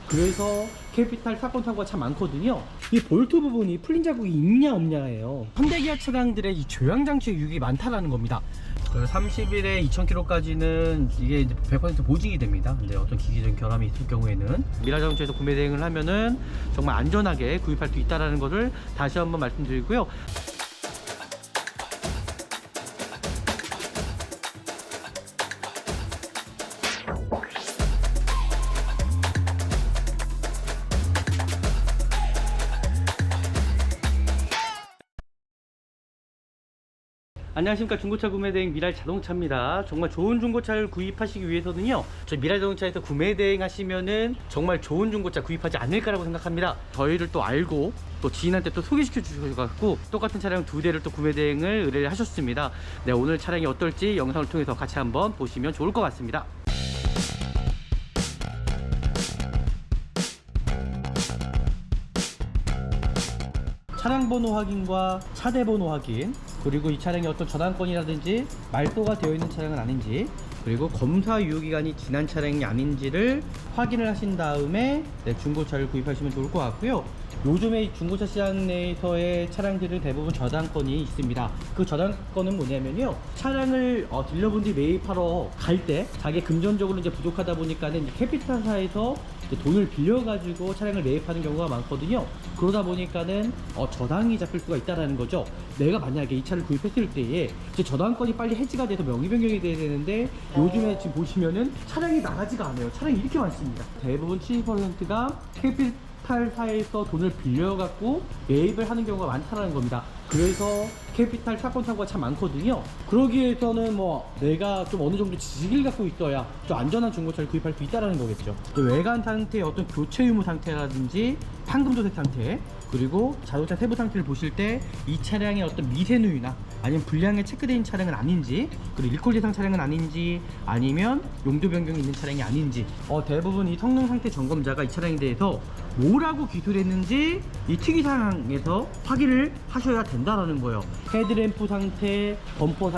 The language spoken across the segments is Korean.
그래서 캐피탈 사건 사고가 참 많거든요. 이 볼트 부분이 풀린 자국이 있냐 없냐예요. 현대기아 차량들의 이 조향장치 유익이 많다라는 겁니다. 30일에 2000km까지는 이게 이제 100% 보증이 됩니다. 근데 어떤 기기적인 결함이 있을 경우에는 미라자동차에서 구매 대행을 하면은 정말 안전하게 구입할 수 있다는 것을 다시 한번 말씀드리고요. 안녕하십니까. 중고차 구매대행 미랄자동차입니다. 정말 좋은 중고차를 구입하시기 위해서는요, 저희 미랄자동차에서 구매대행 하시면은 정말 좋은 중고차 구입하지 않을까라고 생각합니다. 저희를 또 알고 또 지인한테 또 소개시켜 주셔가지고 똑같은 차량 2대를 또 구매대행을 의뢰를 하셨습니다. 네, 오늘 차량이 어떨지 영상을 통해서 같이 한번 보시면 좋을 것 같습니다. 차량 번호 확인과 차대 번호 확인, 그리고 이 차량이 어떤 저당권이라든지 말소가 되어 있는 차량은 아닌지, 그리고 검사 유효기간이 지난 차량이 아닌지를 확인을 하신 다음에 중고차를 구입하시면 좋을 것 같고요. 요즘에 중고차 시장 내에서의 차량들은 대부분 저당권이 있습니다. 그 저당권은 뭐냐면요, 차량을 딜러분들이 매입하러 갈 때 자기 금전적으로 이제 부족하다 보니까는 이제 캐피탈사에서 돈을 빌려가지고 차량을 매입하는 경우가 많거든요. 그러다 보니까는 저당이 잡힐 수가 있다라는 거죠. 내가 만약에 이 차를 구입했을 때에 이제 저당권이 빨리 해지가 돼서 명의 변경이 돼야 되는데, 요즘에 지금 보시면은 차량이 나가지가 않아요. 차량이 이렇게 많습니다. 대부분 70%가 캐피탈사에서 돈을 빌려갖고 매입을 하는 경우가 많다는 겁니다. 그래서 캐피탈 사건 사고가 참 많거든요. 그러기 위해서는 뭐 내가 좀 어느 정도 지식을 갖고 있어야 좀 안전한 중고차를 구입할 수 있다는 거겠죠. 외관 상태의 어떤 교체 유무 상태라든지 판금 도색 상태, 그리고 자동차 세부 상태를 보실 때 이 차량의 어떤 미세 누유나 아니면 불량에 체크된 차량은 아닌지, 그리고 일콜 대상 차량은 아닌지, 아니면 용도 변경이 있는 차량이 아닌지, 대부분 이 성능 상태 점검자가 이 차량에 대해서 뭐라고 기술했는지 이 특이사항에서 확인을 하셔야 된다라는 거예요. 헤드램프 상태, 범퍼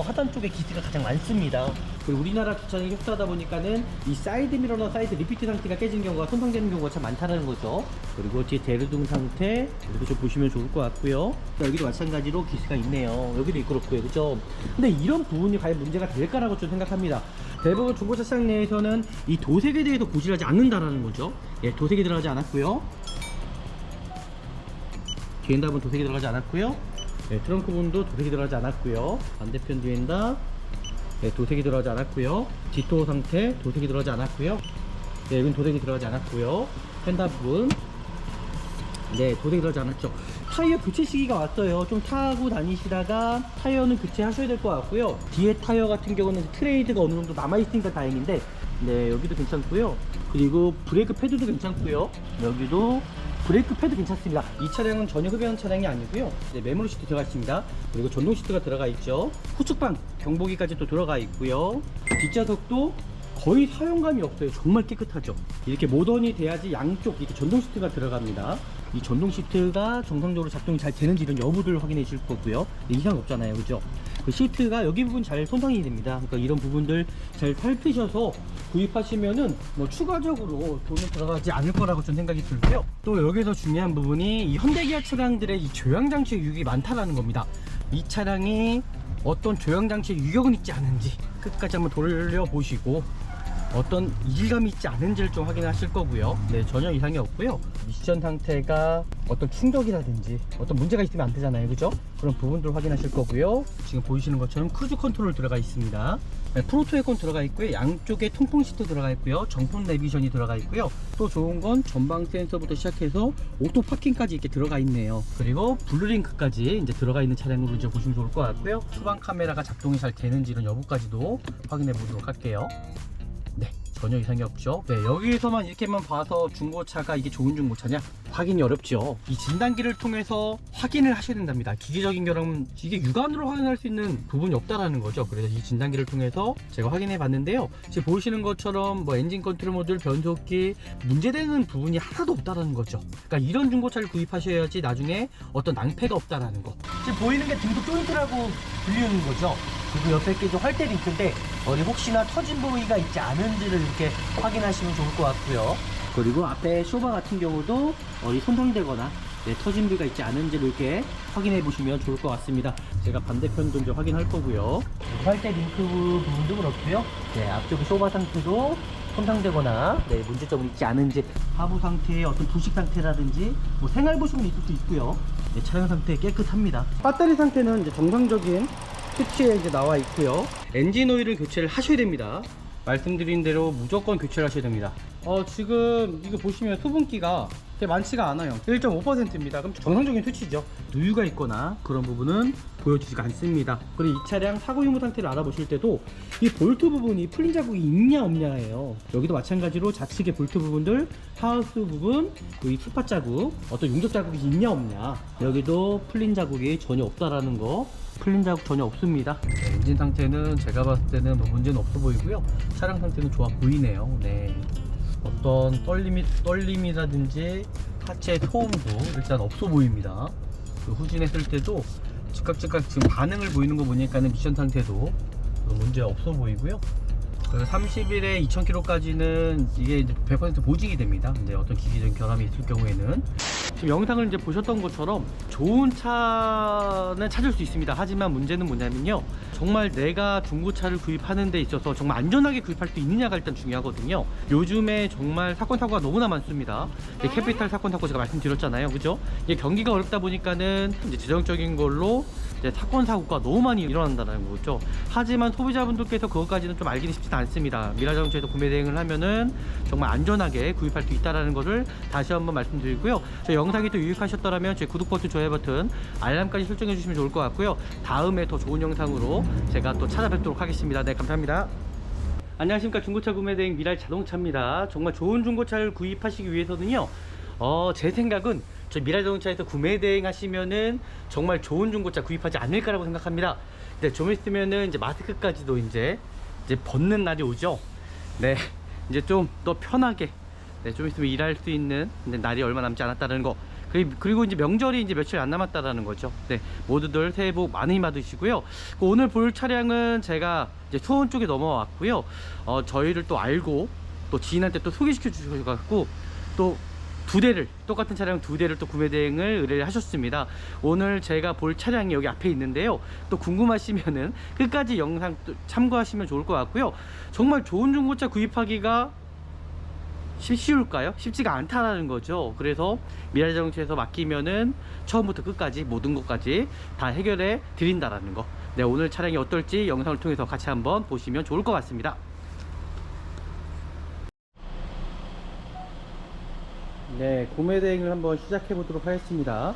하단 쪽에 기스가 가장 많습니다. 그리고 우리나라 주차장이 협소하다 보니까는 이 사이드 미러나 사이드 리피트 상태가 깨진 경우가, 손상되는 경우가 참 많다는 거죠. 그리고 뒤에 대류등 상태 이렇게 좀 보시면 좋을 것 같고요. 여기도 마찬가지로 기스가 있네요. 여기도 그렇고요, 그죠? 근데 이런 부분이 과연 문제가 될까라고 좀 생각합니다. 대부분 중고차 시장 내에서는 이 도색에 대해서 고지하지 않는다라는 거죠. 예, 도색이 들어가지 않았고요. 뒤엔답은 도색이 들어가지 않았고요. 네, 트렁크 부분도 도색이 들어가지 않았고요. 반대편 뒤엔답, 네, 도색이 들어가지 않았고요. 뒷도어 상태 도색이 들어가지 않았고요. 네, 여긴 도색이 들어가지 않았고요. 펜답 부분, 네, 도색이 들어가지 않았죠. 타이어 교체 시기가 왔어요. 좀 타고 다니시다가 타이어는 교체하셔야 될 것 같고요. 뒤에 타이어 같은 경우는 트레이드가 어느 정도 남아있으니까 다행인데, 네, 여기도 괜찮고요. 그리고 브레이크 패드도 괜찮고요. 여기도 브레이크 패드 괜찮습니다. 이 차량은 전혀 흡연한 차량이 아니고요. 네, 메모리 시트 들어가 있습니다. 그리고 전동 시트가 들어가 있죠. 후측방 경보기까지 또 들어가 있고요. 뒷좌석도 거의 사용감이 없어요. 정말 깨끗하죠. 이렇게 모던이 돼야지 양쪽 이렇게 전동 시트가 들어갑니다. 이 전동 시트가 정상적으로 작동이 잘 되는지 이런 여부를 확인해 주실 거고요. 이상 없잖아요, 그죠? 그 시트가 여기 부분 잘 손상이 됩니다. 그러니까 이런 부분들 잘 살피셔서 구입하시면은 뭐 추가적으로 돈은 들어가지 않을 거라고 좀 생각이 들고요. 또 여기서 중요한 부분이 이 현대기아 차량들의 이 조향장치 유익이 많다라는 겁니다. 이 차량이 어떤 조향장치 유격은 있지 않은지 끝까지 한번 돌려보시고 어떤 이질감이 있지 않은지를 좀 확인하실 거고요. 네, 전혀 이상이 없고요. 미션 상태가 어떤 충격이라든지 어떤 문제가 있으면 안 되잖아요, 그죠? 그런 부분들 확인하실 거고요. 지금 보이시는 것처럼 크루즈 컨트롤 들어가 있습니다. 네, 프로토 에어컨 들어가 있고요. 양쪽에 통풍 시트 들어가 있고요. 정품 내비전이 들어가 있고요. 또 좋은 건 전방 센서부터 시작해서 오토 파킹까지 이렇게 들어가 있네요. 그리고 블루링크까지 이제 들어가 있는 차량으로 이제 보시면 좋을 것 같고요. 후방 카메라가 작동이 잘 되는지 이런 여부까지도 확인해 보도록 할게요. 네, 전혀 이상이 없죠. 네, 여기서만 이렇게만 봐서 중고차가 이게 좋은 중고차냐 확인이 어렵죠. 이 진단기를 통해서 확인을 하셔야 된답니다. 기계적인 결함은 이게 육안으로 확인할 수 있는 부분이 없다라는 거죠. 그래서 이 진단기를 통해서 제가 확인해 봤는데요, 지금 보시는 것처럼 뭐 엔진 컨트롤 모듈, 변속기 문제되는 부분이 하나도 없다라는 거죠. 그러니까 이런 중고차를 구입하셔야지 나중에 어떤 낭패가 없다라는 거. 지금 보이는 게 등속 조인트라고 불리는 거죠. 그리고 옆에 게 활대 링크인데 어디 혹시나 터진 부위가 있지 않은지를 이렇게 확인하시면 좋을 것 같고요. 그리고 앞에 쇼바 같은 경우도 어디 손상되거나 터진 부위가 있지 않은지를 이렇게 확인해 보시면 좋을 것 같습니다. 제가 반대편도 이제 확인할 거고요. 활대 링크 부분도 그렇고요. 앞쪽 쇼바 상태도 손상되거나 문제점은 있지 않은지, 하부 상태의 어떤 부식 상태라든지 뭐 생활 부식은 있을 수 있고요. 차량 상태 깨끗합니다. 배터리 상태는 이제 정상적인 수치에 이제 나와 있고요. 엔진 오일을 교체를 하셔야 됩니다. 말씀드린 대로 무조건 교체를 하셔야 됩니다. 지금 이거 보시면 수분기가 그렇게 많지가 않아요. 1.5%입니다. 그럼 정상적인 수치죠. 누유가 있거나 그런 부분은 보여주지가 않습니다. 그리고 이 차량 사고 유무 상태를 알아보실 때도 이 볼트 부분이 풀린 자국이 있냐 없냐예요. 여기도 마찬가지로 좌측의 볼트 부분들, 하우스 부분, 이 스팟 자국, 어떤 용접 자국이 있냐 없냐, 여기도 풀린 자국이 전혀 없다라는 거. 풀린 자국 전혀 없습니다. 엔진 상태는 제가 봤을 때는 뭐 문제는 없어 보이고요. 차량 상태는 좋아 보이네요. 어떤 떨림이라든지 하체 소음도 일단 없어 보입니다. 후진했을 때도 즉각 지금 반응을 보이는 거 보니까는 미션 상태도 문제 없어 보이고요. 30일에 2000km까지는 이게 이제 100% 보증이 됩니다. 근데 어떤 기기적인 결함이 있을 경우에는, 지금 영상을 이제 보셨던 것처럼 좋은 차는 찾을 수 있습니다. 하지만 문제는 뭐냐면요, 정말 내가 중고차를 구입하는 데 있어서 정말 안전하게 구입할 수 있느냐가 일단 중요하거든요. 요즘에 정말 사건 사고가 너무나 많습니다. 캐피탈 사건 사고 제가 말씀드렸잖아요, 그죠? 이게 경기가 어렵다 보니까는 이제 재정적인 걸로 이제 사건 사고가 너무 많이 일어난다는 거죠. 하지만 소비자분들께서 그것까지는 좀 알기는 쉽지는 않습니다. 미라자동차에서 구매 대행을 하면은 정말 안전하게 구입할 수 있다는 것을 다시 한번 말씀드리고요. 저희 영상이 또 유익하셨더라면 제 구독 버튼, 좋아요 버튼, 알람까지 설정해 주시면 좋을 것 같고요. 다음에 더 좋은 영상으로 제가 또 찾아뵙도록 하겠습니다. 네, 감사합니다. 안녕하십니까. 중고차 구매 대행 미라자동차입니다. 정말 좋은 중고차를 구입하시기 위해서는요, 제 생각은 저 미라자동차에서 구매 대행 하시면은 정말 좋은 중고차 구입하지 않을까라고 생각합니다. 좀 있으면은 이제 마스크까지도 이제 벗는 날이 오죠. 이제 좀 더 편하게 좀 있으면 일할 수 있는 날이 얼마 남지 않았다는 거. 그리고 이제 명절이 이제 며칠 안 남았다라는 거죠. 모두들 새해 복 많이 받으시고요. 오늘 볼 차량은 제가 이제 수원 쪽에 넘어왔고요. 저희를 또 알고 또 지인한테 또 소개시켜 주셔가지고 또 똑같은 차량 2대를 또 구매 대행을 의뢰를 하셨습니다. 오늘 제가 볼 차량이 여기 앞에 있는데요. 또 궁금하시면은 끝까지 영상 또 참고하시면 좋을 것 같고요. 정말 좋은 중고차 구입하기가 쉬울까요? 쉽지가 않다라는 거죠. 그래서 미라자동차에서 맡기면은 처음부터 끝까지 모든 것까지 다 해결해 드린다라는 거. 오늘 차량이 어떨지 영상을 통해서 같이 한번 보시면 좋을 것 같습니다. 구매 대행을 한번 시작해 보도록 하겠습니다.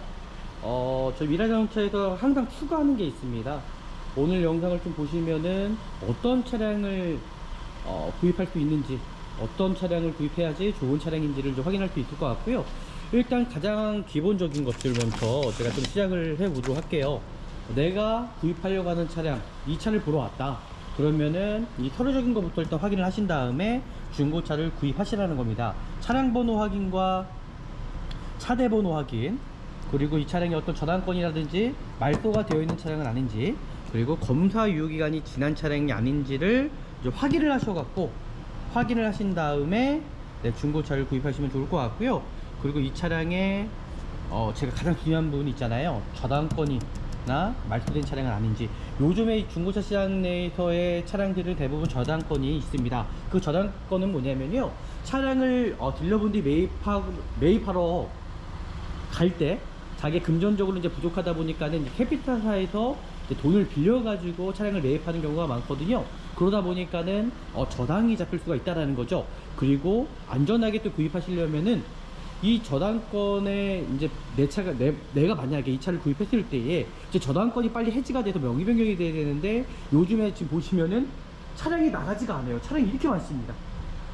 저희 미라자동차에서 항상 추가하는 게 있습니다. 오늘 영상을 좀 보시면은 어떤 차량을 구입할 수 있는지, 어떤 차량을 구입해야지 좋은 차량인지를 좀 확인할 수 있을 것 같고요. 일단 가장 기본적인 것들 먼저 제가 좀 시작을 해 보도록 할게요. 내가 구입하려고 하는 차량, 이 차를 보러 왔다 그러면은 이 서류적인 것부터 일단 확인을 하신 다음에 중고차를 구입하시라는 겁니다. 차량 번호 확인과 차대 번호 확인, 그리고 이 차량이 어떤 저당권이라든지 말소가 되어 있는 차량은 아닌지, 그리고 검사 유효기간이 지난 차량이 아닌지를 이제 확인을 하셔갖고, 확인을 하신 다음에 중고차를 구입하시면 좋을 것 같고요. 그리고 이 차량에 제가 가장 중요한 부분이 있잖아요. 저당권이나 말소된 차량은 아닌지. 요즘에 중고차 시장 내에서의 차량들은 대부분 저당권이 있습니다. 그 저당권은 뭐냐면요, 차량을 딜러분들이 매입하러 갈 때 자기 금전적으로 이제 부족하다 보니까는 이제 캐피탈사에서 이제 돈을 빌려가지고 차량을 매입하는 경우가 많거든요. 그러다 보니까는 저당이 잡힐 수가 있다라는 거죠. 그리고 안전하게 또 구입하시려면은 이 저당권에 이제 내가 만약에 이 차를 구입했을 때에 이제 저당권이 빨리 해지가 돼서 명의 변경이 돼야 되는데, 요즘에 지금 보시면은 차량이 나가지가 않아요. 차량이 이렇게 많습니다.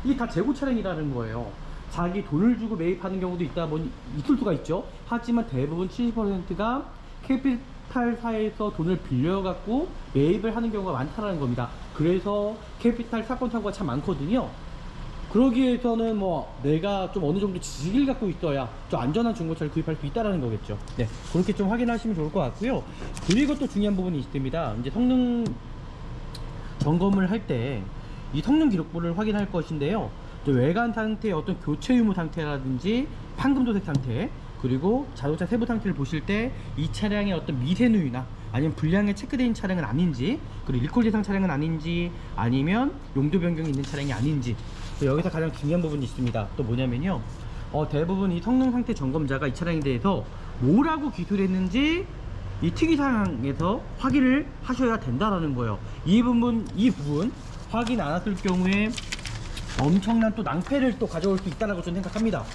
이게 다 재고 차량이라는 거예요. 자기 돈을 주고 매입하는 경우도 있을 수가 있죠. 하지만 대부분 70%가 캐피탈사에서 돈을 빌려갖고 매입을 하는 경우가 많다는 겁니다. 그래서 캐피탈 사건 사고가 참 많거든요. 그러기 위해서는 내가 좀 어느 정도 지식을 갖고 있어야 좀 안전한 중고차를 구입할 수 있다는 거겠죠. 그렇게 좀 확인하시면 좋을 것 같고요. 그리고 또 중요한 부분이 있습니다. 이제 점검을 할 때 이 성능 기록부를 확인할 것인데요. 또 외관 상태의 어떤 교체 유무 상태라든지 판금 도색 상태, 그리고 자동차 세부 상태를 보실 때 이 차량의 어떤 미세 누유나 아니면 불량에 체크된 차량은 아닌지, 그리고 일콜 대상 차량은 아닌지, 아니면 용도 변경이 있는 차량이 아닌지, 또 여기서 가장 중요한 부분이 있습니다. 또 뭐냐면요, 대부분 이 성능 상태 점검자가 이 차량에 대해서 뭐라고 기술했는지 이 특이사항에서 확인을 하셔야 된다라는 거예요. 이 부분 확인 안 했을 경우에 엄청난 또 낭패를 또 가져올 수 있다고 저는 생각합니다.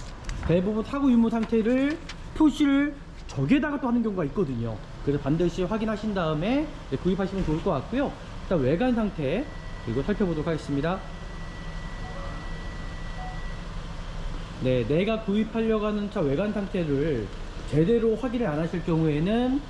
대부분 사고 유무 상태를 표시를 저기에다가 또 하는 경우가 있거든요. 그래서 반드시 확인하신 다음에 구입하시면 좋을 것 같고요. 일단 외관 상태 그리고 살펴보도록 하겠습니다. 네, 내가 구입하려고 하는 차 외관 상태를 제대로 확인을 안 하실 경우에는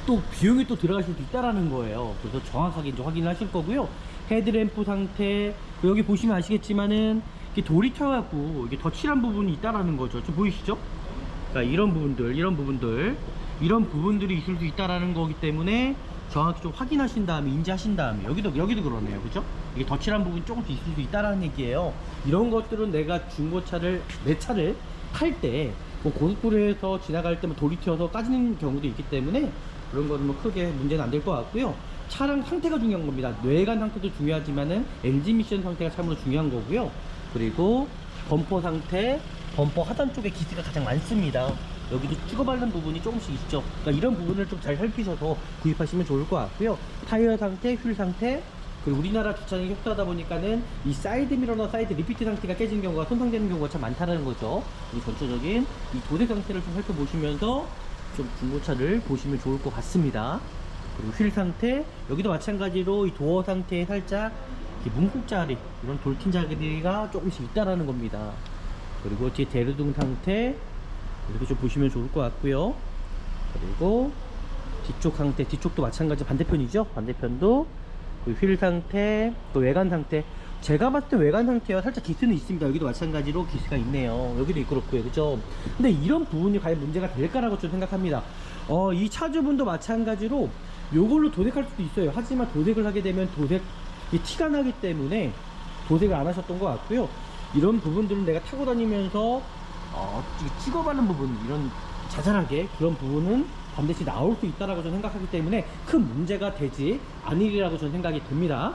또 비용이 또 들어가실 수 있다라는 거예요. 그래서 정확하게 이제 확인을 하실 거고요. 헤드램프 상태, 여기 보시면 아시겠지만은 이게 돌이 튀어갖고 이게 덧칠한 부분이 있다라는 거죠. 좀 보이시죠? 그러니까 이런 부분들이 있을 수 있다라는 거기 때문에 정확히 좀 확인하신 다음에 인지하신 다음에 여기도 그러네요, 그죠? 이게 덧칠한 부분이 조금씩 있을 수 있다라는 얘기예요. 이런 것들은 내가 내 차를 탈 때 뭐 고속도로에서 지나갈 때 뭐 돌이 튀어서 까지는 경우도 있기 때문에 그런 거는 뭐 크게 문제는 안 될 것 같고요. 차량 상태가 중요한 겁니다. 외관 상태도 중요하지만은 엔진 미션 상태가 참으로 중요한 거고요. 그리고 범퍼 상태, 범퍼 하단 쪽에 기스가 가장 많습니다. 여기도 찍어바른 부분이 조금씩 있죠. 그러니까 이런 부분을 좀 잘 살피셔서 구입하시면 좋을 것 같고요. 타이어 상태, 휠 상태, 그리고 우리나라 주차장이 협소하다 보니까는 이 사이드 미러나 사이드 리피트 상태가 깨진 경우가, 손상되는 경우가 참 많다는 거죠. 이 전체적인 이 도색 상태를 좀 살펴보시면서 좀 중고차를 보시면 좋을 것 같습니다. 그리고 휠 상태, 여기도 마찬가지로 이 도어 상태에 살짝 문콕자리, 이런 돌킨 자리가 조금씩 있다라는 겁니다. 그리고 뒤에 대류등 상태 이렇게 좀 보시면 좋을 것 같고요. 그리고 뒤쪽 상태, 뒤쪽도 마찬가지 반대편이죠. 반대편도 휠 상태, 또 외관 상태. 제가 봤을 때 외관 상태와 살짝 기스는 있습니다. 여기도 마찬가지로 기스가 있네요. 여기도 그렇고요, 그죠? 근데 이런 부분이 과연 문제가 될까라고 좀 생각합니다. 이 차주분도 마찬가지로 요걸로 도색할 수도 있어요. 하지만 도색을 하게 되면 도색이 티가 나기 때문에 도색을 안 하셨던 것 같고요. 이런 부분들은 내가 타고 다니면서 찍어바른 부분, 이런 자잘하게 그런 부분은 반드시 나올 수 있다라고 저는 생각하기 때문에 큰 문제가 되지 않으리라고 저는 생각이 듭니다.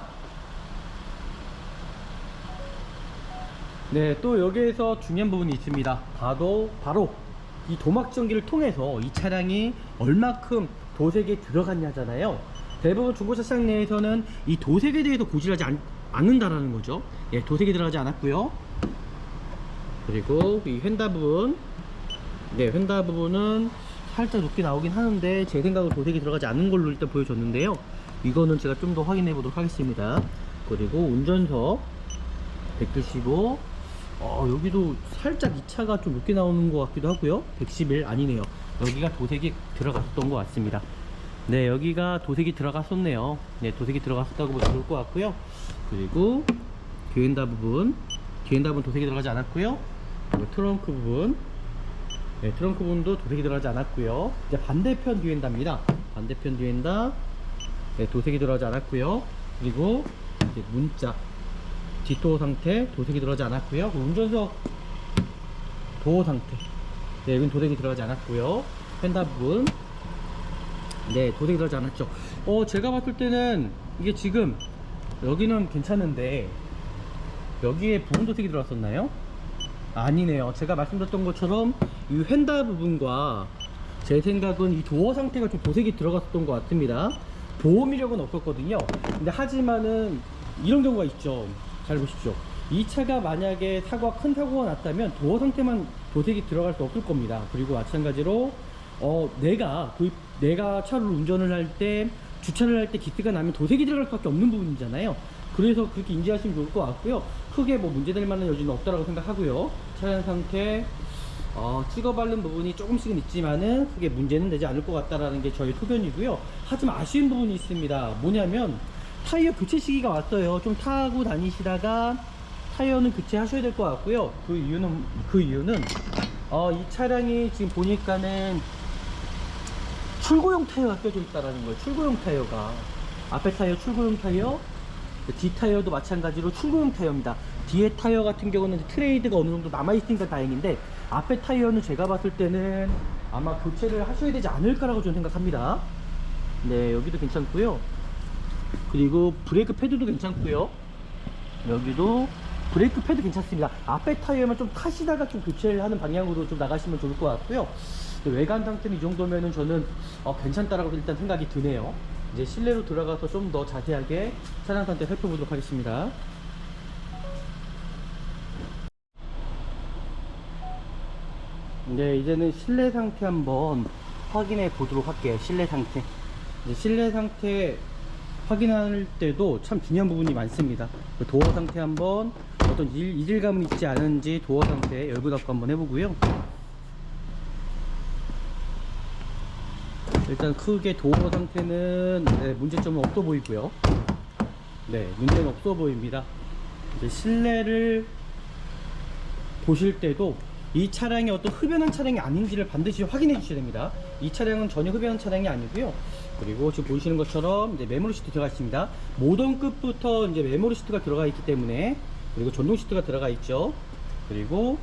네, 또 여기에서 중요한 부분이 있습니다. 바로 이 도막전기를 통해서 이 차량이 얼마큼 도색에 들어갔냐잖아요. 대부분 중고차 시장 내에서는 이 도색에 대해서 고지하지 않는다라는 거죠. 예, 도색이 들어가지 않았고요. 그리고 이 휀다 부분, 네, 휀다 부분은 살짝 높게 나오긴 하는데 제 생각으로 도색이 들어가지 않은 걸로 일단 보여줬는데요. 이거는 제가 좀 더 확인해 보도록 하겠습니다. 그리고 운전석 195, 여기도 살짝 이 차가 좀 높게 나오는 것 같기도 하고요. 111 아니네요. 여기가 도색이 들어갔었던 것 같습니다. 네, 여기가 도색이 들어갔었네요. 네, 도색이 들어갔었다고 보면 좋을 것 같고요. 그리고 뒤엔다 부분 도색이 들어가지 않았고요. 그리고 트렁크 부분, 네, 트렁크 부분도 도색이 들어가지 않았고요. 이제 반대편 뒤엔다입니다. 반대편 뒤엔다, 네, 도색이 들어가지 않았고요. 그리고 이제 문짝 뒷도어 상태 도색이 들어가지 않았고요. 운전석 도어 상태, 네, 여기는 도색이 들어가지 않았고요. 휀다 부분, 네, 도색이 들어가지 않았죠. 제가 봤을 때는 이게 지금 여기는 괜찮은데 여기에 부분 도색이 들어갔었나요? 아니네요. 제가 말씀드렸던 것처럼 이 휀다 부분과 제 생각은 이 도어 상태가 좀 도색이 들어갔었던 것 같습니다. 보험 이력은 없었거든요. 근데 하지만은 이런 경우가 있죠. 잘 보십시오. 이 차가 만약에 큰 사고가 났다면 도어 상태만 도색이 들어갈 수 없을 겁니다. 그리고 마찬가지로 내가 차를 운전을 할 때, 주차를 할 때 기스가 나면 도색이 들어갈 수밖에 없는 부분이잖아요. 그래서 그렇게 인지하시면 좋을 것 같고요. 크게 뭐 문제될 만한 여지는 없다라고 생각하고요. 차량 상태, 찍어바른 부분이 조금씩은 있지만은 크게 문제는 되지 않을 것 같다라는 게 저의 소견이고요. 하지만 아쉬운 부분이 있습니다. 뭐냐면 타이어 교체 시기가 왔어요. 좀 타고 다니시다가 타이어는 교체하셔야 될 것 같고요. 그 이유는 이 차량이 지금 보니까는 출고용 타이어가 껴져 있다라는 거예요. 출고용 타이어가, 앞에 타이어 출고용 타이어, 뒤 타이어도 마찬가지로 출고용 타이어입니다. 뒤에 타이어 같은 경우는 트레이드가 어느 정도 남아있으니까 다행인데, 앞에 타이어는 제가 봤을 때는 아마 교체를 하셔야 되지 않을까라고 저는 생각합니다. 네, 여기도 괜찮고요. 그리고 브레이크 패드도 괜찮고요. 여기도 브레이크 패드 괜찮습니다. 앞에 타이어만 좀 타시다가 좀 교체를 하는 방향으로 좀 나가시면 좋을 것 같고요. 외관 상태는 이 정도면은 저는 괜찮다라고 일단 생각이 드네요. 이제 실내로 들어가서 좀 더 자세하게 차량 상태 살펴보도록 하겠습니다. 네, 이제는 실내 상태 한번 확인해 보도록 할게요. 실내 상태. 이제 실내 상태 확인할 때도 참 중요한 부분이 많습니다. 도어 상태 한번 어떤 이질감은 있지 않은지 도어 상태 열고 닫고 한번 해보고요. 일단 크게 도어 상태는 문제점은 없어 보이고요. 네, 문제는 없어 보입니다. 이제 실내를 보실 때도 이 차량이 어떤 흡연한 차량이 아닌지를 반드시 확인해 주셔야 됩니다. 이 차량은 전혀 흡연한 차량이 아니고요. 그리고 지금 보시는 것처럼 이제 메모리 시트 들어가 있습니다. 모던급부터 이제 메모리 시트가 들어가 있기 때문에, 그리고 전동 시트가 들어가 있죠. 그리고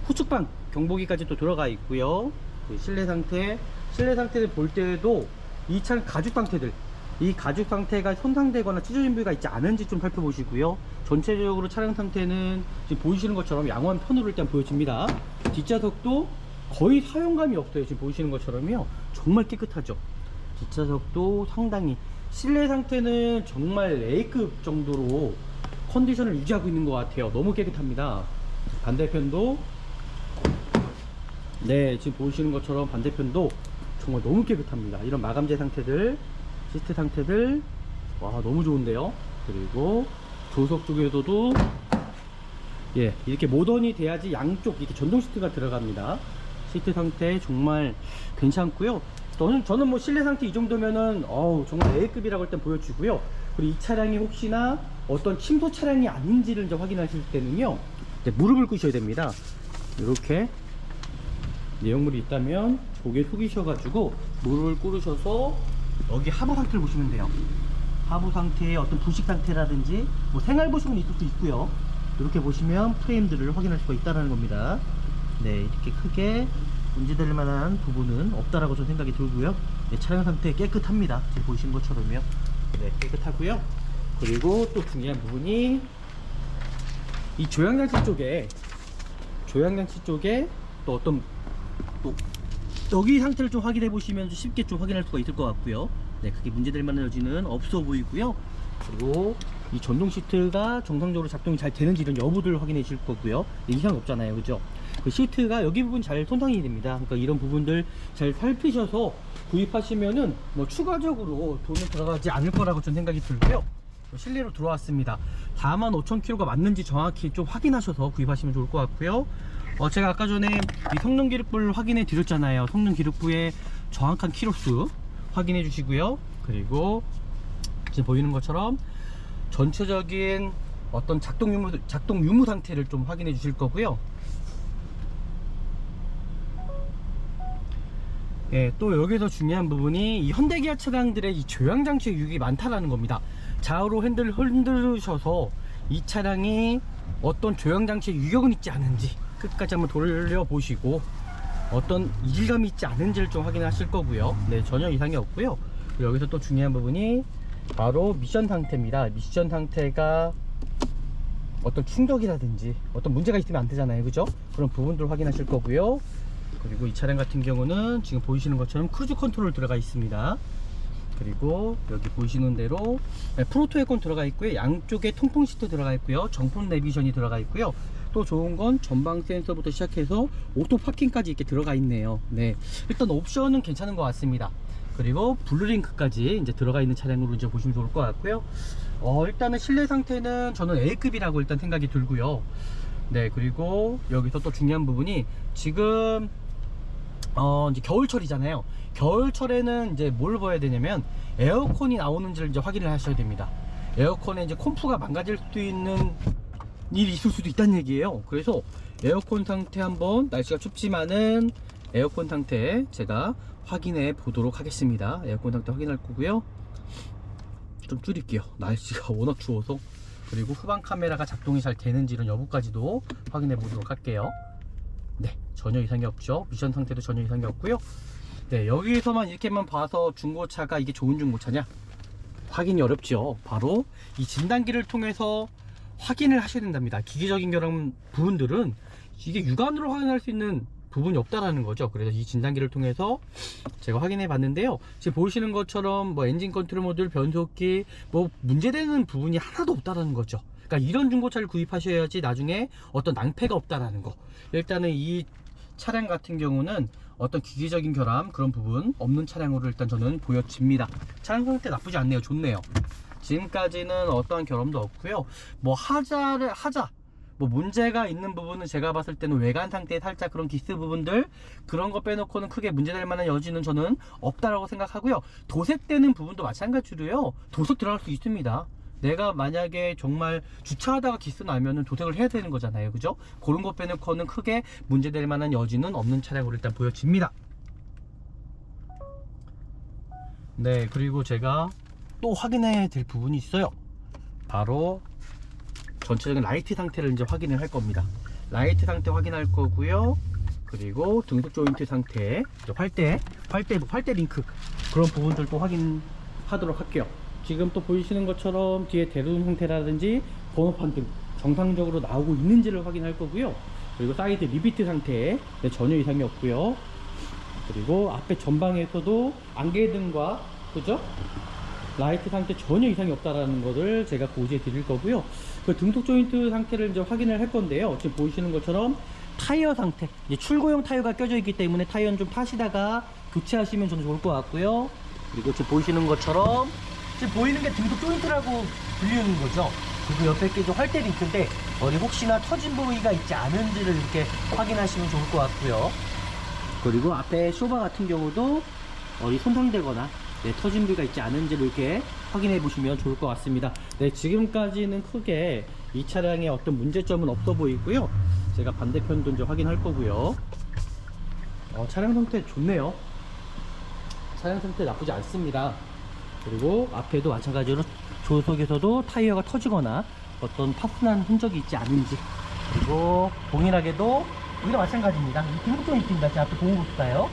후측방 경보기까지 또 들어가 있고요. 실내 상태를 볼 때도 이 차량 가죽 상태들, 이 가죽 상태가 손상되거나 찢어진 부위가 있지 않은지 좀 살펴보시고요. 전체적으로 차량 상태는 지금 보이시는 것처럼 양호한 편으로 일단 보여집니다. 뒷좌석도 거의 사용감이 없어요. 지금 보이시는 것처럼요, 정말 깨끗하죠. 뒷좌석도 상당히, 실내 상태는 정말 A급 정도로 컨디션을 유지하고 있는 것 같아요. 너무 깨끗합니다. 반대편도, 네, 지금 보시는 것처럼 반대편도 정말 너무 깨끗합니다. 이런 마감재 상태들, 시트 상태들, 와, 너무 좋은데요. 그리고 조석 쪽에서도 이렇게 모던이 돼야지 양쪽 이렇게 전동 시트가 들어갑니다. 시트 상태 정말 괜찮고요. 저는 뭐 실내 상태 이 정도면은 정말 A급이라고 일단 보여주고요. 그리고 이 차량이 혹시나 어떤 침소 차량이 아닌지를 이제 확인하실 때는요, 무릎을 꿇으셔야 됩니다. 이렇게 내용물이 있다면 고개 숙이셔가지고 무릎을 꿇으셔서 여기 하부 상태를 보시면 돼요. 하부 상태의 어떤 부식 상태라든지 뭐 생활 부식은 있을 수 있고요. 이렇게 보시면 프레임들을 확인할 수가 있다는 겁니다. 네, 이렇게 크게 문제될 만한 부분은 없다라고 저는 생각이 들고요. 네, 차량 상태 깨끗합니다. 지금 보시는 것처럼요. 네, 깨끗하고요. 그리고 또 중요한 부분이 이 조향장치 쪽에 또 어떤 여기 상태를 좀 확인해 보시면 쉽게 좀 확인할 수가 있을 것 같고요. 네, 크게 문제될 만한 여지는 없어 보이고요. 그리고 이 전동 시트가 정상적으로 작동이 잘 되는지 이런 여부들을 확인해 주실 거고요. 네, 이상 없잖아요, 그죠? 그 시트가 여기 부분 잘 손상이 됩니다. 그러니까 이런 부분들 잘 살피셔서 구입하시면은 뭐 추가적으로 돈이 들어가지 않을 거라고 저는 생각이 들고요. 실내로 들어왔습니다. 45,000km가 맞는지 정확히 좀 확인하셔서 구입하시면 좋을 것 같고요. 제가 아까 전에 이 성능 기록부를 확인해 드렸잖아요. 성능 기록부의 정확한 키로수 확인해 주시고요. 그리고 지금 보이는 것처럼 전체적인 어떤 작동 유무 상태를 좀 확인해 주실 거고요. 또 여기서 중요한 부분이 이 현대기아 차량들의 이 조향장치의 유익이 많다라는 겁니다. 좌우로 핸들을 흔들으셔서 이 차량이 어떤 조향장치의 유격은 있지 않은지 끝까지 한번 돌려보시고 어떤 이질감이 있지 않은지를 좀 확인하실 거고요. 네, 전혀 이상이 없고요. 여기서 또 중요한 부분이 바로 미션 상태입니다. 미션 상태가 어떤 충격이라든지 어떤 문제가 있으면 안 되잖아요, 그죠? 그런 부분들 확인하실 거고요. 그리고 이 차량 같은 경우는 지금 보이시는 것처럼 크루즈 컨트롤 들어가 있습니다. 그리고 여기 보시는 대로 프로토 에어컨 들어가 있고요. 양쪽에 통풍 시트 들어가 있고요. 정품 내비전이 들어가 있고요. 또 좋은 건 전방 센서부터 시작해서 오토 파킹까지 이렇게 들어가 있네요. 네, 일단 옵션은 괜찮은 것 같습니다. 그리고 블루링크까지 이제 들어가 있는 차량으로 이제 보시면 좋을 것 같고요. 일단은 실내 상태는 저는 A급이라고 일단 생각이 들고요. 네, 그리고 여기서 또 중요한 부분이 지금 이제 겨울철이잖아요. 겨울철에는 이제 뭘 봐야 되냐면 에어컨이 나오는지를 이제 확인을 하셔야 됩니다. 에어컨에 이제 콤프가 망가질 수 있는 일이 있을 수도 있다는 얘기예요. 그래서 에어컨 상태 한번, 날씨가 춥지만은 에어컨 상태 제가 확인해 보도록 하겠습니다. 에어컨 상태 확인할 거고요. 좀 줄일게요. 날씨가 워낙 추워서. 그리고 후방 카메라가 작동이 잘 되는지 이런 여부까지도 확인해 보도록 할게요. 네, 전혀 이상이 없죠. 미션 상태도 전혀 이상이 없고요. 네, 여기서만 이렇게만 봐서 중고차가 이게 좋은 중고차냐 확인이 어렵죠. 바로 이 진단기를 통해서 확인을 하셔야 된답니다. 기계적인 그런 부분들은 이게 육안으로 확인할 수 있는 부분이 없다라는 거죠. 그래서 이 진단기를 통해서 제가 확인해 봤는데요. 지금 보시는 것처럼 뭐 엔진 컨트롤 모듈, 변속기 뭐 문제되는 부분이 하나도 없다라는 거죠. 그러니까 이런 중고차를 구입하셔야지 나중에 어떤 낭패가 없다라는 거. 일단은 이 차량 같은 경우는 어떤 기계적인 결함 그런 부분 없는 차량으로 일단 저는 보여집니다. 차량 상태 나쁘지 않네요. 좋네요. 지금까지는 어떠한 결함도 없고요. 뭐 하자 뭐 문제가 있는 부분은 제가 봤을 때는 외관 상태에 살짝 그런 기스 부분들 그런 거 빼놓고는 크게 문제될 만한 여지는 저는 없다라고 생각하고요. 도색되는 부분도 마찬가지로요. 도색 들어갈 수 있습니다. 내가 만약에 정말 주차하다가 기스 나면은 도색을 해야 되는 거잖아요. 그죠? 그런 거 빼놓고는 크게 문제될 만한 여지는 없는 차량으로 일단 보여집니다. 네, 그리고 제가 또 확인해야 될 부분이 있어요. 바로 전체적인 라이트 상태를 이제 확인을 할 겁니다. 라이트 상태 확인할 거고요. 그리고 등속 조인트 상태, 활대 링크 그런 부분들도 확인하도록 할게요. 지금 또 보이시는 것처럼 뒤에 대륜 상태라든지 번호판 등 정상적으로 나오고 있는지를 확인할 거고요. 그리고 사이드 리비트 상태 전혀 이상이 없고요. 그리고 앞에 전방에서도 안개등과 그죠? 라이트 상태 전혀 이상이 없다라는 것을 제가 고지해 드릴 거고요. 그 등속 조인트 상태를 이제 확인을 할 건데요. 지금 보이시는 것처럼 타이어 상태, 이제 출고용 타이어가 껴져 있기 때문에 타이어는 좀 타시다가 교체하시면 저는 좋을 것 같고요. 그리고 지금 보이시는 것처럼 지금 보이는 게 등속 조인트라고 불리는 거죠. 그리고 옆에 게 활대 링크인데 어디 혹시나 터진 부위가 있지 않은지를 이렇게 확인하시면 좋을 것 같고요. 그리고 앞에 쇼바 같은 경우도 어디 손상되거나 터진 부위가 있지 않은지를 이렇게 확인해 보시면 좋을 것 같습니다. 네, 지금까지는 크게 이 차량에 어떤 문제점은 없어 보이고요. 제가 반대편도 이제 확인할 거고요. 차량 상태 좋네요. 차량 상태 나쁘지 않습니다. 그리고 앞에도 마찬가지로 조속에서도 타이어가 터지거나 어떤 파손한 흔적이 있지 않은지, 그리고 동일하게도 여기도 마찬가지입니다. 이 등속 조인트입니다. 제 앞에 보고 볼까요?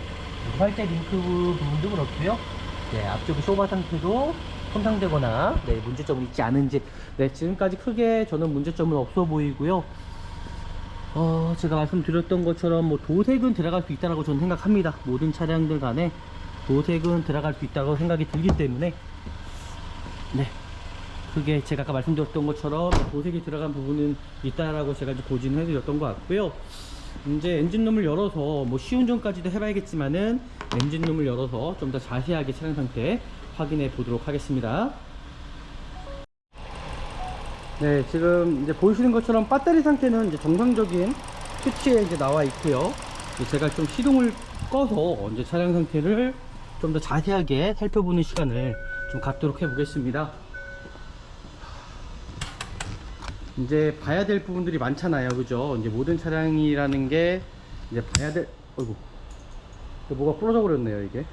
활대 링크 부분도 그렇고요. 네, 앞쪽 쇼바 상태도 손상되거나 문제점이 있지 않은지, 지금까지 크게 저는 문제점은 없어 보이고요. 제가 말씀드렸던 것처럼 뭐 도색은 들어갈 수 있다고 저는 생각합니다. 모든 차량들 간에 도색은 들어갈 수 있다고 생각이 들기 때문에 크게 제가 아까 말씀드렸던 것처럼 도색이 들어간 부분은 있다라고 제가 이제 고지는 해드렸던 것 같고요. 이제 엔진룸을 열어서 뭐 시운전까지도 해봐야겠지만은 엔진룸을 열어서 좀 더 자세하게 차량 상태 확인해 보도록 하겠습니다. 네, 지금 이제 보시는 것처럼 배터리 상태는 이제 정상적인 수치에 이제 나와 있고요. 제가 좀 시동을 꺼서 이제 차량 상태를 좀 더 자세하게 살펴보는 시간을 좀 갖도록 해 보겠습니다. 이제 봐야 될 부분들이 많잖아요. 그죠? 이제 모든 차량이라는 게 이제 봐야 될, 어이구. 뭐가 부러져 버렸네요, 이게.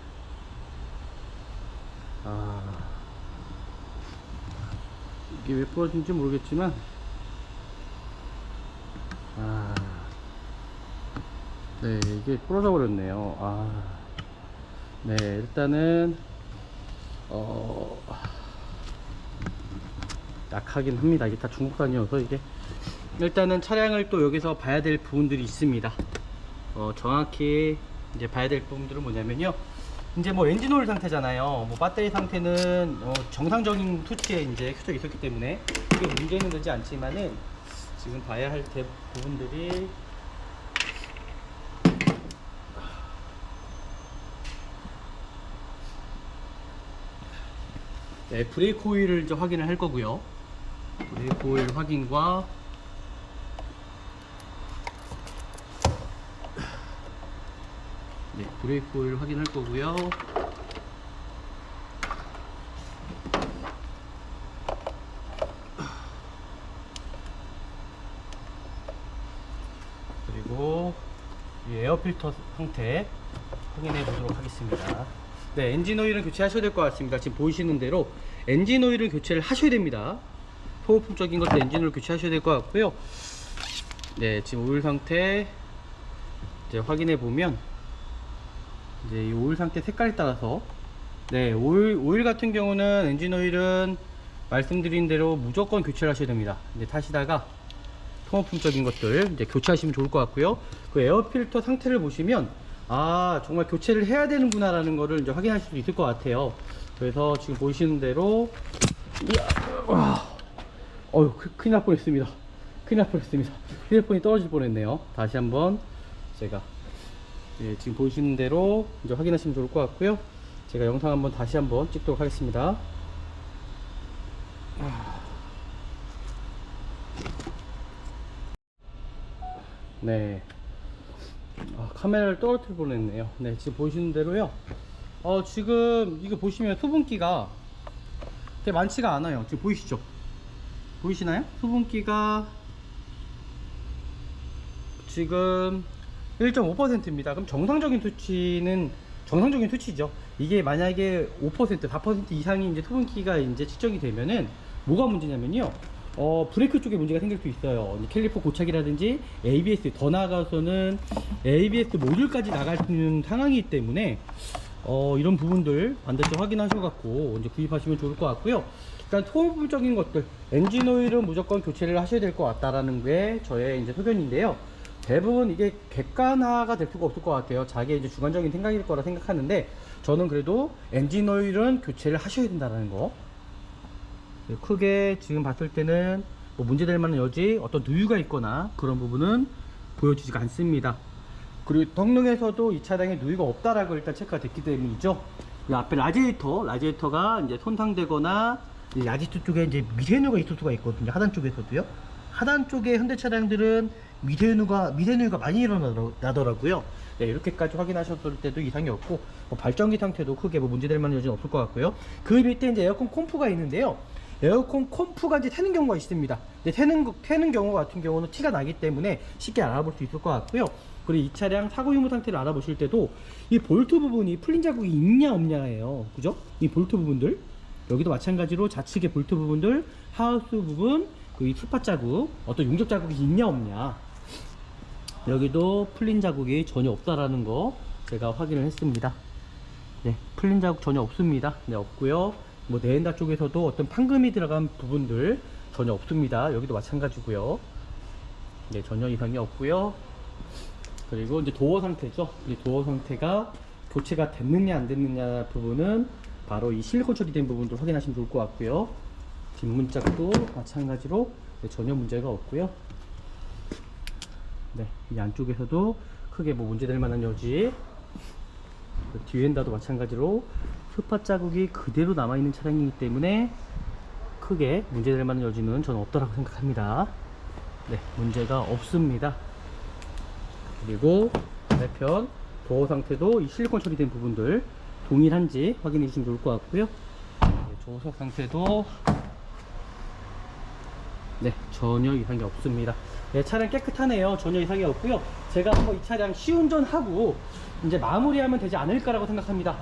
이게 왜 부러진지 모르겠지만, 네, 이게 부러져 버렸네요. 네, 일단은, 약하긴 합니다. 이게 다 중국산이어서 이게. 일단은 차량을 또 여기서 봐야 될 부분들이 있습니다. 정확히 이제 봐야 될 부분들은 뭐냐면요. 이제 뭐 엔진 오일 상태잖아요. 뭐 배터리 상태는 정상적인 수치에 이제 켜져 있었기 때문에 이게 문제는 되지 않지만은 지금 봐야 할 부분들이 브레이크 오일을 이제 확인을 할 거고요. 브레이크 오일 확인과 브레이크 오일 확인할 거고요. 그리고 이 에어 필터 상태 확인해 보도록 하겠습니다. 네, 엔진 오일은 교체하셔야 될 것 같습니다. 지금 보이시는 대로 엔진 오일을 교체를 하셔야 됩니다. 소모품적인 것도 엔진 오일 교체하셔야 될 것 같고요. 네, 지금 오일 상태 이제 확인해 보면 이제 이 오일 상태 색깔에 따라서 네, 오일 같은 경우는 엔진 오일은 말씀드린 대로 무조건 교체를 하셔야 됩니다. 이제 타시다가 소모품적인 것들 이제 교체하시면 좋을 것 같고요. 그 에어 필터 상태를 보시면 아, 정말 교체를 해야 되는구나 라는 거를 이제 확인하실 수 있을 것 같아요. 그래서 지금 보시는 대로 어휴, 큰일 날 뻔했습니다. 큰일 날 뻔했습니다. 휴대폰이 떨어질 뻔했네요. 다시 한번 제가 지금 보시는 대로 이제 확인하시면 좋을 것 같고요. 제가 영상 한번 다시 한번 찍도록 하겠습니다. 네, 카메라를 떨어뜨려 보냈네요. 네, 지금 보시는 대로요. 지금 이거 보시면 수분기가 되게 많지가 않아요. 지금 보이시죠? 보이시나요? 수분기가 지금 1.5%입니다. 그럼 정상적인 수치죠. 이게 만약에 5%, 4% 이상이 이제 수분기가 이제 측정이 되면은 뭐가 문제냐면요. 브레이크 쪽에 문제가 생길 수 있어요. 캘리퍼 고착이라든지 ABS, 더 나아가서는 ABS 모듈까지 나갈 수 있는 상황이기 때문에 이런 부분들 반드시 확인하셔갖고 이제 구입하시면 좋을 것 같고요. 일단 소모품적인 것들, 엔진 오일은 무조건 교체를 하셔야 될 것 같다라는 게 저의 이제 소견인데요. 대부분 이게 객관화가 될 수가 없을 것 같아요. 자기의 이제 주관적인 생각일 거라 생각하는데, 저는 그래도 엔진 오일은 교체를 하셔야 된다는 거. 크게 지금 봤을 때는 뭐 문제될 만한 여지, 어떤 누유가 있거나 그런 부분은 보여지지가 않습니다. 그리고 성능에서도 이 차량에 누유가 없다라고 일단 체크가 됐기 때문이죠. 이 앞에 라디에이터가 이제 손상되거나, 이 라디에이터 쪽에 이제 미세누가 있을 수가 있거든요. 하단 쪽에서도요. 하단 쪽에 현대 차량들은 미세누가 많이 일어나더라고요. 네, 이렇게까지 확인하셨을 때도 이상이 없고, 뭐 발전기 상태도 크게 뭐 문제될 만한 여지는 없을 것 같고요. 그 밑에 이제 에어컨 콤프가 있는데요. 에어컨 콤프가 이제 새는 경우가 있습니다. 새는 경우 같은 경우는 티가 나기 때문에 쉽게 알아볼 수 있을 것 같고요. 그리고 이 차량 사고 유무 상태를 알아보실 때도 이 볼트 부분이 풀린 자국이 있냐 없냐예요. 그죠? 이 볼트 부분들, 여기도 마찬가지로 좌측의 볼트 부분들, 하우스 부분, 이 스팟 자국, 어떤 용접 자국이 있냐 없냐, 여기도 풀린 자국이 전혀 없다라는 거 제가 확인을 했습니다. 네, 풀린 자국 전혀 없습니다. 네, 없고요. 뭐 네엔다 쪽에서도 어떤 판금이 들어간 부분들 전혀 없습니다. 여기도 마찬가지고요. 네, 전혀 이상이 없고요. 그리고 이제 도어 상태죠. 이 도어 상태가 교체가 됐느냐 안 됐느냐 부분은 바로 이 실리콘 처리된 부분도 확인하시면 좋을 것 같고요. 뒷문짝도 마찬가지로 전혀 문제가 없고요. 네, 이 안쪽에서도 크게 뭐 문제될 만한 여지, 뒤엔다도 마찬가지로 스팟 자국이 그대로 남아있는 차량이기 때문에 크게 문제될 만한 여지는 저는 없다고 생각합니다. 네, 문제가 없습니다. 그리고 반대편 도어 상태도 이 실리콘 처리된 부분들 동일한지 확인해 주시면 좋을 것 같고요. 네, 조석 상태도 네, 전혀 이상이 없습니다. 네, 차량 깨끗하네요. 전혀 이상이 없고요. 제가 한번 이 차량 시운전하고 이제 마무리하면 되지 않을까라고 생각합니다.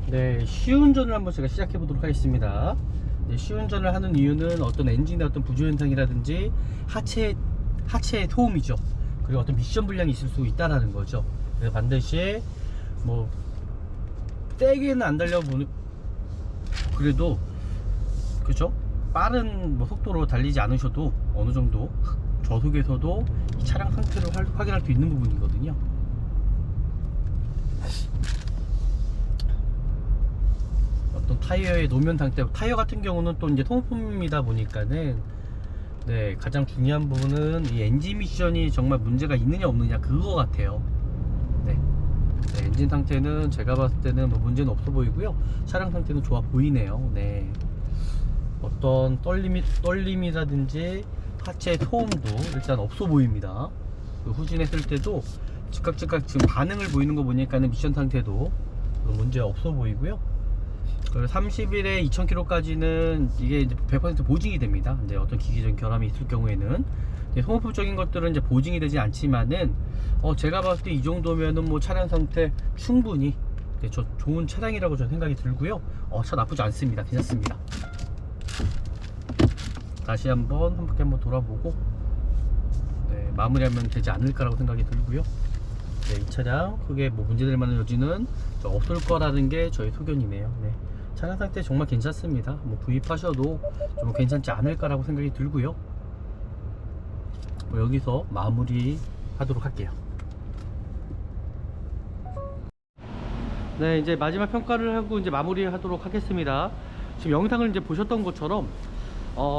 네, 시운전을 한번 제가 시작해 보도록 하겠습니다. 네, 시운전을 하는 이유는 어떤 엔진의 어떤 부조 현상이라든지 하체의 소음이죠. 그리고 어떤 미션 불량이 있을 수 있다라는 거죠. 그래서 반드시 뭐 세게는 안 달려보는, 그래도 그죠? 빠른 뭐 속도로 달리지 않으셔도 어느 정도 저속에서도 이 차량 상태를 확인할 수 있는 부분이거든요. 어떤 타이어의 노면 상태, 타이어 같은 경우는 또 이제 소모품이다 보니까는 네, 가장 중요한 부분은 이 엔진 미션이 정말 문제가 있느냐 없느냐 그거 같아요. 네, 엔진 상태는 제가 봤을 때는 뭐 문제는 없어 보이고요. 차량 상태는 좋아 보이네요. 네, 어떤 떨림이라든지 하체 소음도 일단 없어 보입니다. 후진했을 때도 즉각 지금 반응을 보이는 거 보니까는 미션 상태도 문제 없어 보이고요. 그리고 30일에 2,000km까지는 이게 이제 100% 보증이 됩니다. 이제 어떤 기기적인 결함이 있을 경우에는. 소모품적인 것들은 이제 보증이 되지 않지만은, 제가 봤을 때 이 정도면은 뭐 차량 상태 충분히 좋은 차량이라고 저는 생각이 들고요. 차 나쁘지 않습니다. 괜찮습니다. 다시 한 바퀴 한번 돌아보고, 네, 마무리하면 되지 않을까라고 생각이 들고요. 네, 이 차량 크게 뭐 문제될 만한 여지는 없을 거라는 게 저희 소견이네요. 네, 차량 상태 정말 괜찮습니다. 뭐 구입하셔도 좀 괜찮지 않을까라고 생각이 들고요. 여기서 마무리 하도록 할게요. 네, 이제 마지막 평가를 하고 이제 마무리 하도록 하겠습니다. 지금 영상을 이제 보셨던 것처럼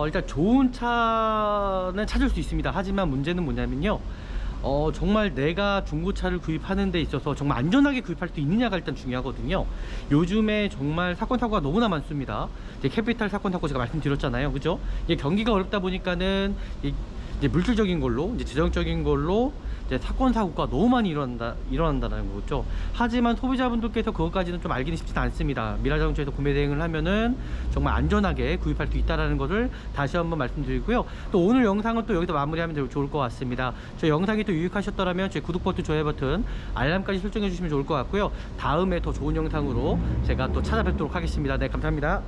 일단 좋은 차는 찾을 수 있습니다. 하지만 문제는 뭐냐면요, 정말 내가 중고차를 구입하는 데 있어서 정말 안전하게 구입할 수 있느냐가 일단 중요하거든요. 요즘에 정말 사건 사고가 너무나 많습니다. 이제 캐피탈 사건 사고 제가 말씀드렸잖아요, 그죠? 이게 경기가 어렵다 보니까는 이제 물질적인 걸로, 이제 재정적인 걸로 이제 사건 사고가 너무 많이 일어난다는 거죠. 하지만 소비자분들께서 그것까지는 좀 알기는 쉽지 않습니다. 미라자동차에서 구매 대행을 하면은 정말 안전하게 구입할 수 있다는 것을 다시 한번 말씀드리고요. 또 오늘 영상은 또 여기서 마무리하면 좋을 것 같습니다. 저희 영상이 또 유익하셨더라면 저희 구독 버튼, 좋아요 버튼, 알람까지 설정해 주시면 좋을 것 같고요. 다음에 더 좋은 영상으로 제가 또 찾아뵙도록 하겠습니다. 네, 감사합니다.